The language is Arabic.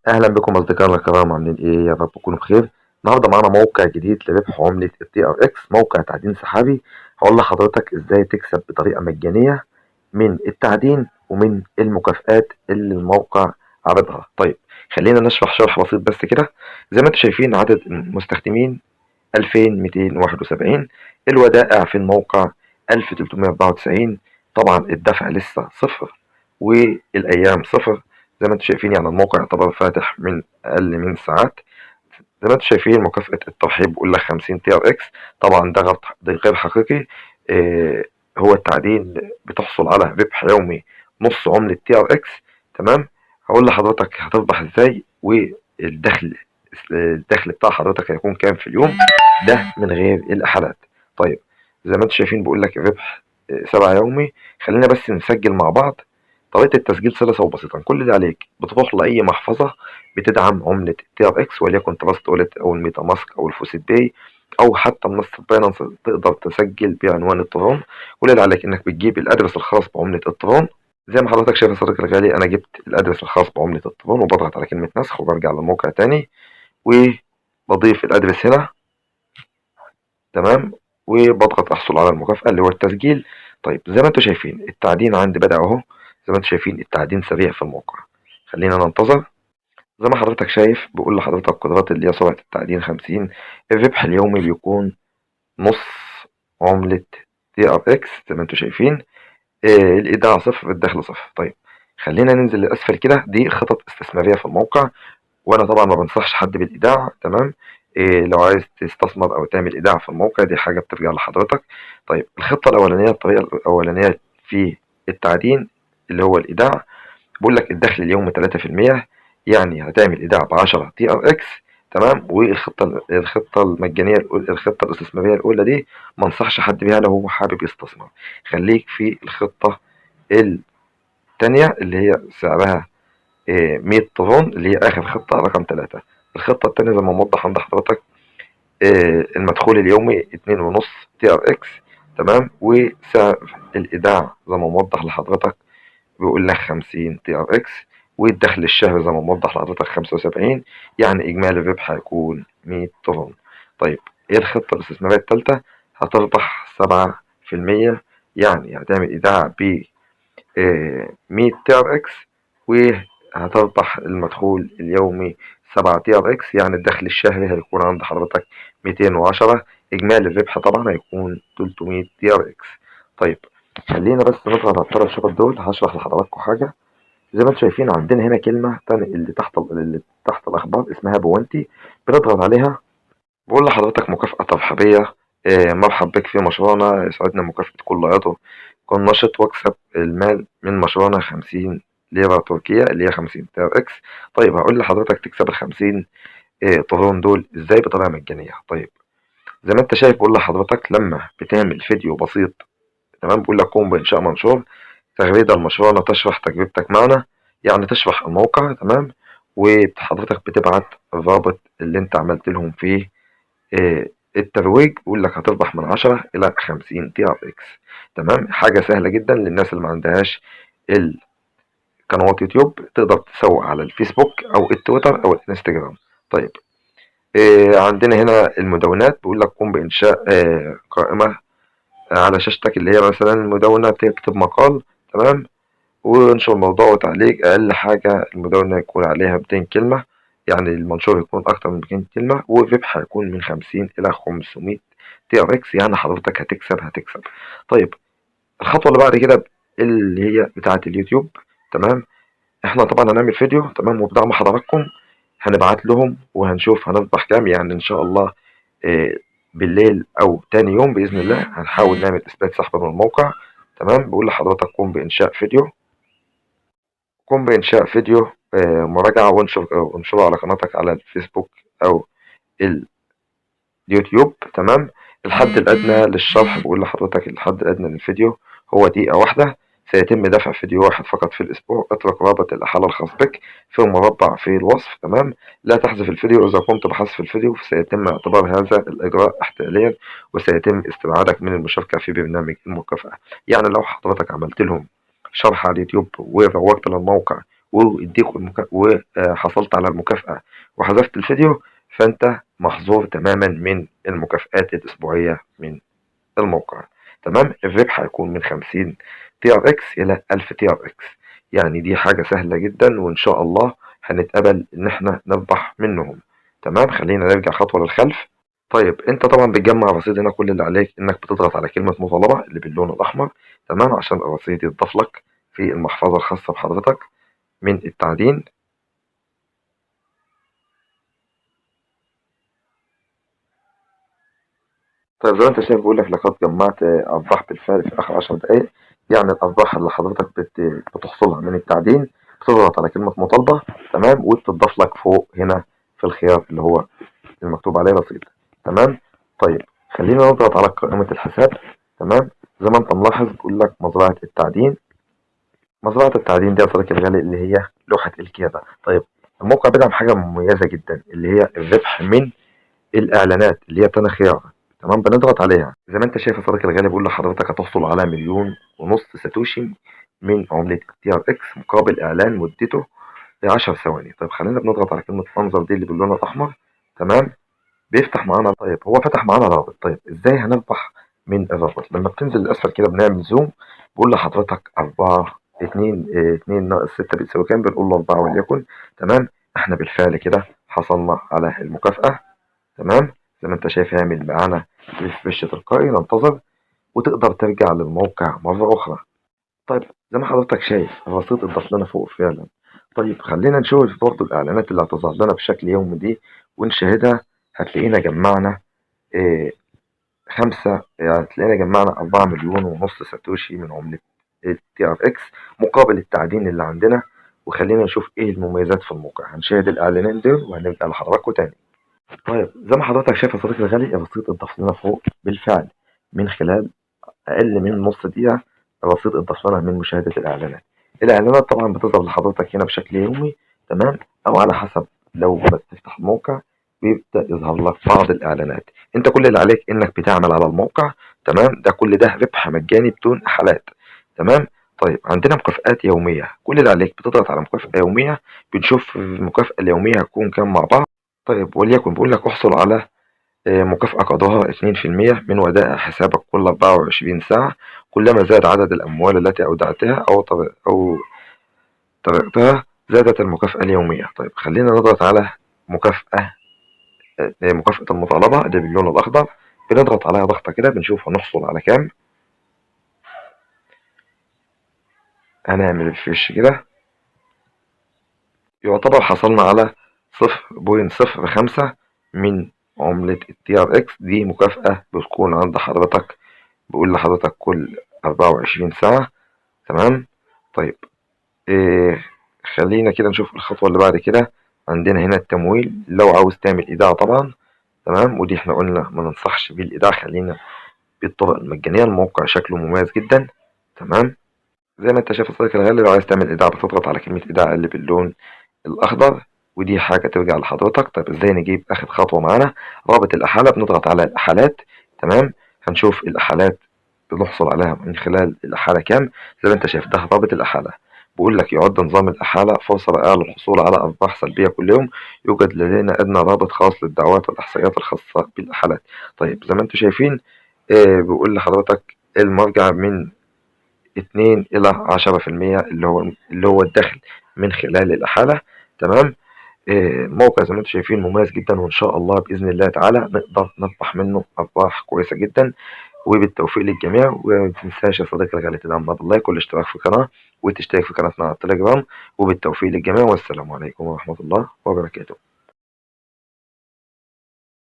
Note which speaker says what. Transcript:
Speaker 1: اهلا بكم اصدقائنا الكرام، عاملين ايه؟ يا رب تكونوا بخير. النهارده معانا موقع جديد لربح عملة التي ار اكس، موقع تعدين سحابي. هقول لحضرتك ازاي تكسب بطريقة مجانية من التعدين ومن المكافآت اللي الموقع عرضها. طيب، خلينا نشرح شرح بسيط بس كده. زي ما انتم شايفين عدد المستخدمين 2271، الودائع في الموقع 1394. طبعا الدفع لسه صفر والايام صفر. زي ما انتم شايفين يعني الموقع يعتبر فاتح من اقل من ساعات. زي ما انتم شايفين مكافأة الترحيب بيقول لك 50 تي ار اكس. طبعا ده غير حقيقي. آه، هو التعدين بتحصل على ربح يومي نص عملة تي ار اكس. تمام. هقول لحضرتك هتربح ازاي والدخل بتاع حضرتك هيكون كام في اليوم، ده من غير الاحالات. طيب، زي ما انتم شايفين بيقول لك الربح 7 يومي. خلينا بس نسجل مع بعض. طريقة التسجيل سلسة وبسيطة. كل اللي عليك بتروح لأي محفظة بتدعم عملة تي ار اكس، وليكن تراست والت أو الميتا ماسك أو الفوسيت باي أو حتى منصة باينانس تقدر تسجل بعنوان الترون. كل اللي عليك إنك بتجيب الأدرس الخاص بعملة الترون. زي ما حضرتك شايف يا صديقي الغالي، أنا جبت الأدرس الخاص بعملة الترون وبضغط على كلمة نسخ وبرجع للموقع تاني وبضيف الأدرس هنا. تمام. وبضغط احصل على المكافأة اللي هو التسجيل. طيب، زي ما انتم شايفين التعدين عندي بدأ اهو. زي ما انتم شايفين التعدين سريع في الموقع. خلينا ننتظر. زي ما حضرتك شايف بقول لحضرتك قدرات اللي هي سرعة التعدين 50. الربح اليومي بيكون نص عملة تي ار اكس زي ما انتم شايفين. الايداع صفر، الدخل صفر. طيب، خلينا ننزل لاسفل كده. دي خطط استثمارية في الموقع، وانا طبعا ما بنصحش حد بالايداع. تمام. إيه، لو عايز تستثمر او تعمل ايداع في الموقع دي حاجه بترجع لحضرتك. طيب، الخطه الاولانيه، الطريقه الاولانيه في التعدين اللي هو الايداع، بقول لك الدخل اليومي 3%. يعني هتعمل ايداع ب 10 تي ار اكس. تمام. والخطه المجانيه الخطه الاستثماريه الاولى دي ما انصحش حد بيها لو هو حابب يستثمر. خليك في الخطه الثانيه اللي هي سعرها 100 طن، اللي هي اخر خطه رقم 3. الخطه الثانيه زي ما موضح عند حضرتك، المدخول اليومي 2.5 تي ار اكس. تمام. وسعر الايداع زي ما موضح لحضرتك بيقول لك 50 تي ار اكس. والدخل الشهري زي ما موضح لحضرتك 75. يعني اجمالي الربح هيكون 100 طن. طيب، ايه الخطه الاستثماريه الثالثه؟ هتربح 7%. يعني هتعمل ايداع ب 100 تي ار اكس وهتربح المدخول اليومي 7 تي ار اكس. يعني الدخل الشهري هيكون عند حضرتك 210. اجمالي الربح طبعا هيكون 300 تي ار اكس. طيب، خلينا بس نضغط على الثلاث شروط دول. هشرح لحضراتكم حاجه. زي ما انتم شايفين عندنا هنا كلمه تانية اللي تحت الاخبار اسمها بوانتي. بنضغط عليها بقول لحضرتك مكافأة ترحيبية. مرحب بك في مشروعنا، يسعدنا مكافأة كل عضو. كن نشط واكسب المال من مشروعنا 50 ليرة تركية اللي هي 50 تي ار اكس. طيب، هقول لحضرتك تكسب ال 50 طرون دول ازاي بطريقة مجانية. طيب، زي ما انت شايف بقول لحضرتك لما بتعمل فيديو بسيط. تمام. بقول لك قوم بإنشاء منشور تغريدة لمشروعنا تشرح تجربتك معنا. يعني تشرح الموقع. تمام. وحضرتك بتبعت الرابط اللي انت عملت لهم فيه الترويج. بيقول لك هتربح من 10 إلى 50 تي ار اكس. تمام. حاجة سهلة جدا للناس اللي ما عندهاش القنوات يوتيوب. تقدر تسوق على الفيسبوك أو التويتر أو الانستجرام. طيب، عندنا هنا المدونات. بيقول لك قم بإنشاء قائمة على شاشتك اللي هي مثلا المدونة، تكتب مقال. تمام. وانشر موضوع وتعليق. أقل حاجة المدونة يكون عليها 200 كلمة. يعني المنشور يكون أكتر من 200 كلمة. والربح هيكون من 50 إلى 500 تي ار اكس. يعني حضرتك هتكسب. طيب، الخطوة اللي بعد كده اللي هي بتاعة اليوتيوب. تمام. احنا طبعا هنعمل فيديو. تمام. وبدعم حضراتكم هنبعت لهم وهنشوف هنربح كام. يعني إن شاء الله آه، بالليل أو تاني يوم بإذن الله هنحاول نعمل إثبات سحب من الموقع. تمام. بقول لحضرتك قم بإنشاء فيديو مراجعة وانشره على قناتك على الفيسبوك أو اليوتيوب. تمام. الحد الأدنى للشرح بقول لحضرتك الحد الأدنى للفيديو هو دقيقة واحدة. سيتم دفع فيديو واحد فقط في الأسبوع. اترك رابط الإحالة الخاص بك في المربع في الوصف. تمام. لا تحذف الفيديو. إذا قمت بحذف الفيديو فسيتم اعتبار هذا الإجراء احتياليا وسيتم استبعادك من المشاركة في برنامج المكافأة. يعني لو حضرتك عملت لهم شرح على اليوتيوب وروجت للموقع وحصلت على المكافأة وحذفت الفيديو، فانت محظور تماما من المكافآت الأسبوعية من الموقع. تمام. الربح هيكون من 50 تي ار اكس الى 1000 تي ار اكس. يعني دي حاجة سهلة جدا، وان شاء الله هنتقبل ان احنا نربح منهم. تمام. خلينا نرجع خطوة للخلف. طيب انت طبعا بتجمع رصيد هنا، كل اللي عليك انك بتضغط على كلمة مطالبة اللي باللون الاحمر، تمام، عشان الرصيد يتضاف لك في المحفظة الخاصة بحضرتك من التعدين. طيب زي ما انت شايف بيقول لك لقد جمعت ارباح بالفعل في اخر 10 دقائق. يعني الارباح اللي حضرتك بتحصلها من التعدين، بتضغط على كلمة مطالبة، تمام، وبتضاف لك فوق هنا في الخيار اللي هو المكتوب عليه رصيد. تمام. طيب خلينا نضغط على قائمة الحساب. تمام. زي ما انت ملاحظ بيقول لك مزرعة التعدين. مزرعة التعدين دي يا صديقي الغالي اللي هي لوحة الكيبة. طيب الموقع بيدعم حاجة مميزة جدا اللي هي الربح من الإعلانات اللي هي تاني خيار. تمام. بنضغط عليها زي ما انت شايف يا صديقي الغالي، بيقول لحضرتك هتحصل على 1,500,000 ساتوشي من عملة تي ار اكس مقابل إعلان مدته 10 ثواني. طيب خلينا بنضغط على كلمة انظر دي اللي باللون الأحمر. تمام. بيفتح معانا. طيب هو فتح معانا رابط. طيب ازاي هنربح من الرابط؟ لما بتنزل للاسفل كده بنعمل زوم، بقول لحضرتك 4 2 2 ناقص 6 بتساوي كام؟ بنقول له 4 وليكن. تمام. احنا بالفعل كده حصلنا على المكافأة. تمام. زي ما انت شايف هيعمل معانا ريفرش تلقائي، ننتظر وتقدر ترجع للموقع مرة أخرى. طيب زي ما حضرتك شايف الرصيد اتضاف لنا فوق فعلا. طيب خلينا نشوف برضو الإعلانات اللي هتظهر لنا بشكل يومي دي ونشاهدها. هتلاقينا جمعنا إيه خمسة، يعني هتلاقينا جمعنا 4,500,000 ساتوشي من عملة التي ار اكس مقابل التعدين اللي عندنا. وخلينا نشوف ايه المميزات في الموقع. هنشاهد الاعلانين دول وهنرجع لحضراتكم تاني. طيب زي ما حضرتك شايف يا صديقي الغالي الرصيد اتضاف لنا فوق بالفعل من خلال اقل من نص دقيقة. الرصيد اتضاف لنا من مشاهدة الاعلانات. الاعلانات طبعا بتظهر لحضرتك هنا بشكل يومي، تمام، او على حسب لو بتفتح الموقع بيبدأ يظهر لك بعض الإعلانات. أنت كل اللي عليك إنك بتعمل على الموقع. تمام. ده كل ده ربح مجاني بدون حالات. تمام. طيب عندنا مكافآت يومية. كل اللي عليك بتضغط على مكافأة يومية. بنشوف المكافأة اليومية هتكون كام مع بعض. طيب وليكن بقول لك احصل على مكافأة قدرها 2% من ودائع حسابك كل 24 ساعة. كلما زاد عدد الأموال التي أودعتها أو طرقتها زادت المكافأة اليومية. طيب خلينا نضغط على مكافأة المطالبة اللي باللون الأخضر. بنضغط عليها ضغطة كده بنشوف هنحصل على كام. هنعمل الفيش كده. يعتبر حصلنا على 0.05 من عملة التي ار اكس. دي مكافأة بتكون عند حضرتك، بقول لحضرتك كل 24 ساعة. تمام. طيب إيه خلينا كده نشوف الخطوة اللي بعد كده. عندنا هنا التمويل لو عاوز تعمل إيداع طبعا. تمام. ودي احنا قلنا ما ننصحش بالإيداع، خلينا بالطرق المجانية. الموقع شكله مميز جدا. تمام. زي ما انت شايف الصديق الغالي لو عايز تعمل إيداع بتضغط على كلمة إيداع اللي باللون الأخضر، ودي حاجة ترجع لحضرتك. طيب ازاي نجيب آخر خطوة معانا؟ رابط الأحالة. بنضغط على الأحالات. تمام. هنشوف الأحالات بنحصل عليها من خلال الأحالة كام. زي ما انت شايف ده رابط الأحالة. بيقول لك يعد نظام الأحالة فرصة رائعة للحصول على أرباح سلبية كل يوم. يوجد لدينا أدنى رابط خاص للدعوات والإحصائيات الخاصة بالأحالات. طيب زي ما انتم شايفين بيقول لحضرتك المرجع من 2 إلى 10% اللي هو الدخل من خلال الأحالة. تمام. الموقع زي ما انتم شايفين مميز جدا، وإن شاء الله بإذن الله تعالى نقدر نربح منه أرباح كويسة جدا. وبالتوفيق للجميع. وما تنساش يا صديقي الغالي تدعمنا باللايك والاشتراك في القناة وتشترك في قناتنا على التليجرام. وبالتوفيق للجميع والسلام عليكم ورحمة الله وبركاته.